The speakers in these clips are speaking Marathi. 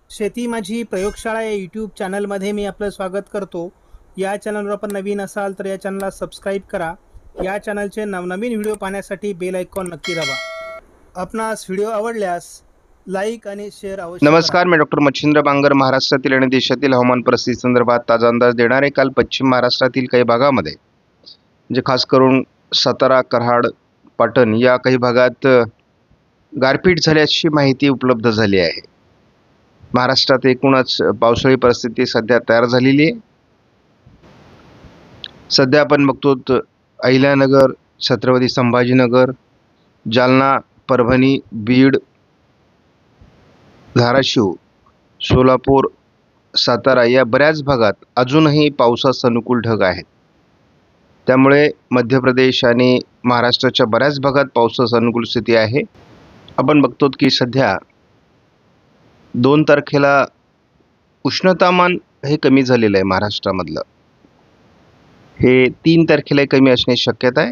शेती माझी प्रयोगशाळा या यूट्यूब चॅनलमध्ये मी आपलं स्वागत करतो. या चॅनलवर आपण नवीन असाल तर या चॅनलला सबस्क्राईब करा. या चॅनलचे नवनवीन व्हिडिओ पाहण्यासाठी बेल आयकॉन नक्की दाबा. आपणास व्हिडिओ आवडल्यास लाईक आणि शेअर अवश्य करा. नमस्कार, मी डॉक्टर मच्छिंद्र बांगर महाराष्ट्रातील आणि देशातील हवामान परिस्थिती संदर्भात ताजा अंदाज देणार आहे. काल पश्चिम महाराष्ट्रातील काही भागामध्ये म्हणजे खास करून सातारा, कराड, पाटण या काही भागात गारपीट झाल्याची माहिती उपलब्ध झाली आहे. महाराष्ट्रात एकूणच पावसाळी परिस्थिती सध्या तयार झालेली आहे. सध्या आपण बघतो अहिल्यानगर, छत्रपती संभाजीनगर, जालना, परभणी, बीड, धाराशिव, सोलापूर, सातारा या बऱ्याच भागात अजूनही पावसास अनुकूल ढग आहेत. त्यामुळे मध्य प्रदेश आणि महाराष्ट्राच्या बऱ्याच भागात पावसास अनुकूल स्थिती आहे. आपण बघतो की सध्या 2 तारखेला उष्णतामान हे कमी झालेलं आहे महाराष्ट्रामधलं. हे 3 तारखेला कमी असण्याची शक्यता आहे,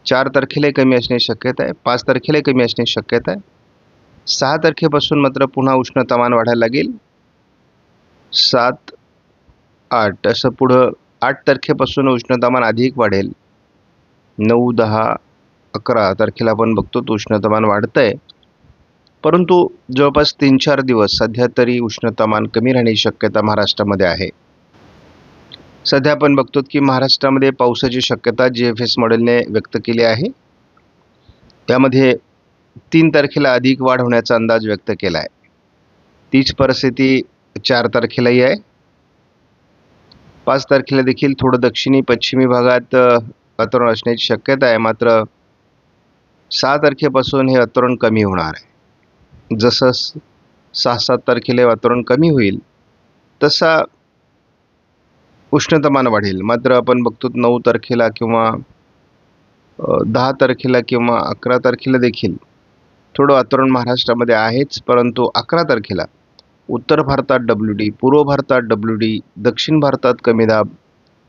4 तारखेला कमी असण्याची शक्यता आहे, 5 तारखेला कमी असण्याची शक्यता आहे. 6 तारखेपासून मात्र पुन्हा उष्णतामान वाढायला लागेल. 7, 8 असं पुढं 8 तारखेपासून उष्णतामान अधिक वाढेल. 9, 10, 11 तारखेला आपण बघतो उष्णतामान वाढतंय, परंतु जवळपास 3-4 दिवस सध्या तरी उष्णतामान कमी राहण्याची शक्यता महाराष्ट्रामध्ये आहे. सध्या आपण बघतो की महाराष्ट्रामध्ये पावसाची शक्यता GFS मॉडेलने व्यक्त केली आहे. त्यामध्ये 3 तारखेला अधिक वाढ होण्याचा अंदाज व्यक्त केला आहे. तीच परिस्थिती 4 तारखेलाही आहे. 5 तारखेला देखील थोडं दक्षिणी पश्चिमी भागात वातावरण असण्याची शक्यता आहे. मात्र 6 तारखेपासून हे वातावरण कमी होणार आहे. जसं 6-7 तारखेला वातावरण कमी होईल तसा उष्णतामान वाढेल. मात्र आपण बघतो 9 तारखेला किंवा 10 तारखेला किंवा 11 तारखेला देखील थोडं वातावरण महाराष्ट्रामध्ये आहेच, परंतु 11 तारखेला उत्तर भारतात WD, पूर्व भारतात WD, दक्षिण भारतात कमी दाब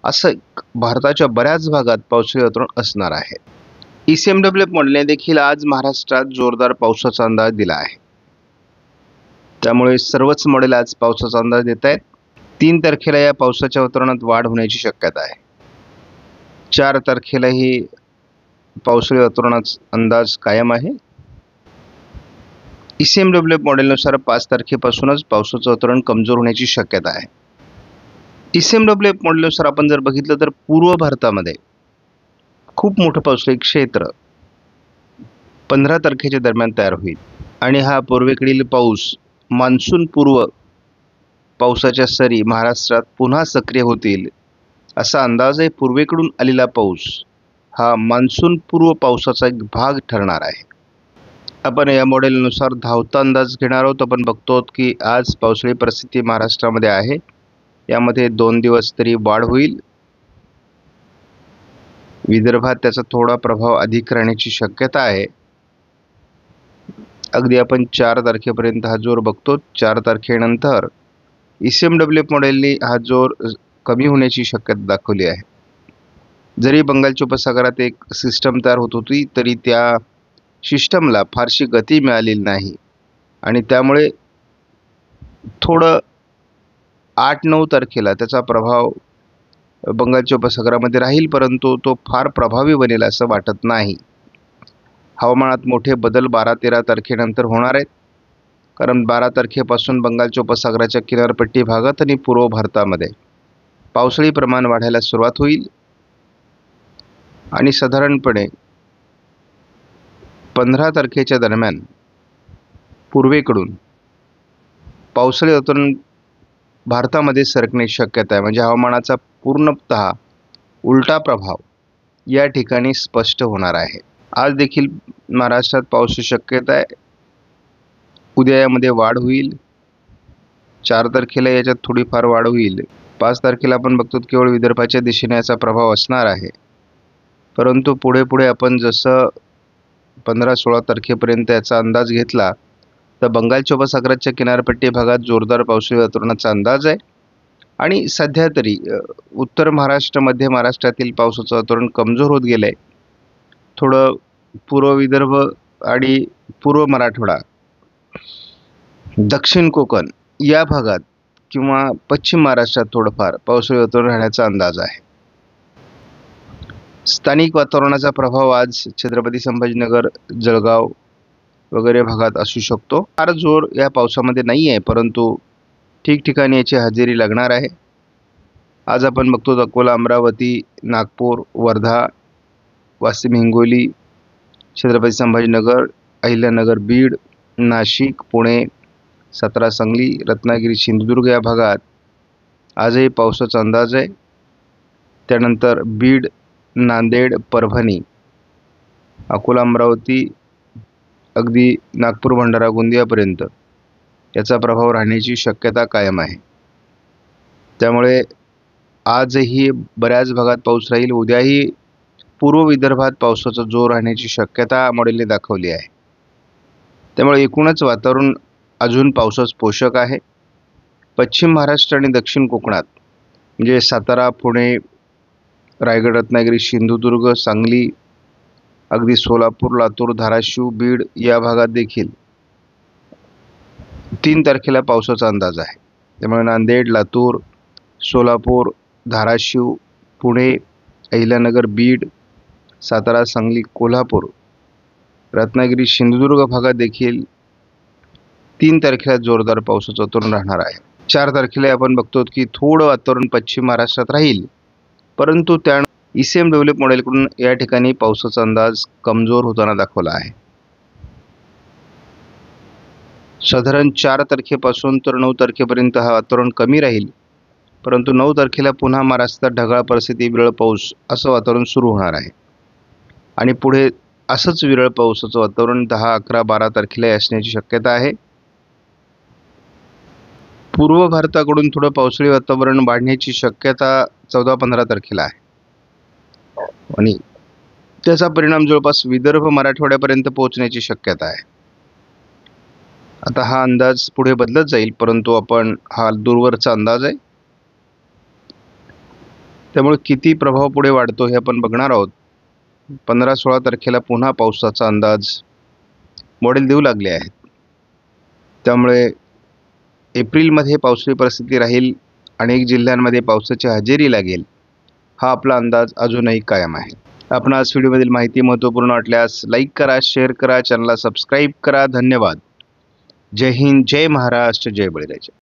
असं भारताच्या बऱ्याच भागात पावसाळी वातावरण असणार आहे. ECMWF मॉडेलने देखील आज महाराष्ट्रात जोरदार पावसाचा अंदाज दिला आहे. त्यामुळे सर्वच मॉडेल आज पावसाचा अंदाज देत आहेत. 3 तारखेला या पावसाच्या वातावरणात वाढ होण्याची शक्यता आहे. 4 तारखेलाही पावसाळी वातावरणाचा अंदाज कायम आहे. ECMWF मॉडेलनुसार 5 तारखेपासूनच पावसाचं वातावरण कमजोर होण्याची शक्यता आहे. ECMWF मॉडेलनुसार आपण जर बघितलं तर पूर्व भारतामध्ये खूप मोठं पावसाळी क्षेत्र 15 तारखेच्या दरम्यान तयार होईल आणि हा पूर्वेकडील पाऊस मान्सून पूर्व पावसाच्या सरी महाराष्ट्रात पुन्हा सक्रिय होतील असा अंदाज आहे. पूर्वेकडून आलेला पाऊस हा मान्सून पूर्व पावसाचा एक भाग ठरणार आहे. आपण या मॉडेलनुसार धावता अंदाज घेणार आहोत. आपण बघतो की आज पावसाळी परिस्थिती महाराष्ट्रामध्ये आहे. यामध्ये 2 दिवस तरी वाढ होईल. विदर्भात त्याचा थोडा प्रभाव अधिक राहण्याची शक्यता आहे. अगदी आपण 4 तारखेपर्यंत हा जोर बघतो. 4 तारखेनंतर ECMWF मॉडेलने हा जोर कमी होण्याची शक्यता दाखवली आहे. जरी बंगालच्या उपसागरात एक सिस्टम तयार होत होती तरी त्या सिस्टमला फारशी गती मिळालेली नाही आणि त्यामुळे थोडं 8-9 तारखेला त्याचा प्रभाव बंगालच्या उपसागरामध्ये राहील, परंतु तो फार प्रभावी बनेल असं वाटत नाही. हवामानात मोठे बदल 12-13 तारखेनंतर होणार आहेत, कारण 12 तारखेपासून बंगालच्या उपसागराच्या किनारपट्टी भागात आणि पूर्व भारतामध्ये पावसाळी प्रमाण वाढायला सुरुवात होईल आणि साधारणपणे 15 तारखेच्या दरम्यान पूर्वेकडून पावसाळी वातावरण भारतामध्ये सरकण्याची शक्यता आहे. म्हणजे हवामानाचा पूर्णतः उलटा प्रभाव या ठिकाणी स्पष्ट होणार आहे. आज देखील महाराष्ट्रात पावसाची शक्यता आहे. उद्या यामध्ये वाढ होईल. 4 तारखेला याच्यात थोडीफार वाढ होईल. 5 तारखेला आपण बघतो केवळ विदर्भाच्या दिशेने याचा प्रभाव असणार आहे, परंतु पुढे आपण जसं 15-16 तारखेपर्यंत याचा अंदाज घेतला तर बंगालच्या उपसागराच्या किनारपट्टी भागात जोरदार पावसाळी वातावरणाचा अंदाज आहे. आणि सध्या तरी उत्तर महाराष्ट्र, मध्य महाराष्ट्रातील पावसाचं वातावरण कमजोर होत गेलं आहे. थोडं पूर्व विदर्भ आणि पूर्व मराठवाडा दक्षिण कोकण या भागात किंवा पश्चिम महाराष्ट्रात थोडंफार पावसाळी वातावरण राहण्याचा अंदाज आहे. स्थानिक वातावरणाचा प्रभाव आज छत्रपती संभाजीनगर, जळगाव वगैरे भागात असू शकतो. फार जोर या पावसामध्ये नाही आहे, परंतु ठिकठिकाणी याची हजेरी लागणार आहे. आज आपण बघतो अकोला, अमरावती, नागपूर, वर्धा, वाशिम, हिंगोली, छत्रपती संभाजीनगर, अहिल्यानगर, बीड, नाशिक, पुणे, सातारा, सांगली, रत्नागिरी, सिंधुदुर्ग या भागात आजही पावसाचा अंदाज आहे. त्यानंतर बीड, नांदेड, परभणी, अकोला, अमरावती, अगदी नागपूर, भंडारा, गोंदियापर्यंत याचा प्रभाव राहण्याची शक्यता कायम आहे. त्यामुळे आजही बऱ्याच भागात पाऊस राहील. उद्याही पूर्व विदर्भात पावसाचा जोर राहण्याची शक्यता मॉडेलने दाखवली आहे. त्यामुळे एकूणच वातावरण अजून पावसास पोषक आहे. पश्चिम महाराष्ट्र आणि दक्षिण कोकणात म्हणजे सातारा, पुणे, रायगड, रत्नागिरी, सिंधुदुर्ग, सांगली, अगदी सोलापूर, लातूर, धाराशिव, बीड या भागात देखील 3 तारखेला पावसाचा अंदाज आहे. त्यामुळे नांदेड, लातूर, सोलापूर, धाराशिव, पुणे, अहिल्यानगर, बीड, सातारा, सांगली, कोल्हापूर, रत्नागिरी, सिंधुदुर्ग भागात देखील 3 तारखेला जोरदार पावसाचं वातावरण राहणार आहे. 4 तारखेला आपण बघतो की थोडं वातावरण पश्चिम महाराष्ट्रात राहील, परंतु त्या ECM डेव्हलप मॉडेलकडून या ठिकाणी पावसाचा अंदाज कमजोर होताना दाखवला आहे. साधारण 4 तारखेपासून तर 9 तारखेपर्यंत हा वातावरण कमी राहील, परंतु 9 तारखेला पुन्हा महाराष्ट्रात ढगाळ परिस्थिती, विरळ पाऊस असं वातावरण सुरू होणार आहे. आणि पुढे असंच विरळ पावसाचं वातावरण 10, 11, 12 तारखेला असण्याची शक्यता आहे. पूर्व भारताकडून थोडं पावसाळी वातावरण वाढण्याची शक्यता 14-15 तारखेला आहे आणि त्याचा परिणाम जवळपास विदर्भ, मराठवाड्यापर्यंत पोहोचण्याची शक्यता आहे. आता हा अंदाज पुढे बदलत जाईल, परंतु आपण हा दूरवरचा अंदाज आहे. त्यामुळे किती प्रभाव पुढे वाढतो हे आपण बघणार आहोत. 15-16 तारखेला पुन्हा पावसाचा अंदाज मॉडेल देऊ लागले आहेत. त्यामुळे एप्रिलमध्ये पावसाळी परिस्थिती राहील. अनेक जिल्ह्यांमध्ये पावसाची हजेरी लागेल. हा आपला अंदाज अजूनही कायम आहे. आपणास व्हिडिओमधील माहिती महत्त्वपूर्ण वाटल्यास लाईक करा, शेअर करा, चॅनलला सबस्क्राईब करा. धन्यवाद. जय हिंद, जय महाराष्ट्र, जय बळीराजा.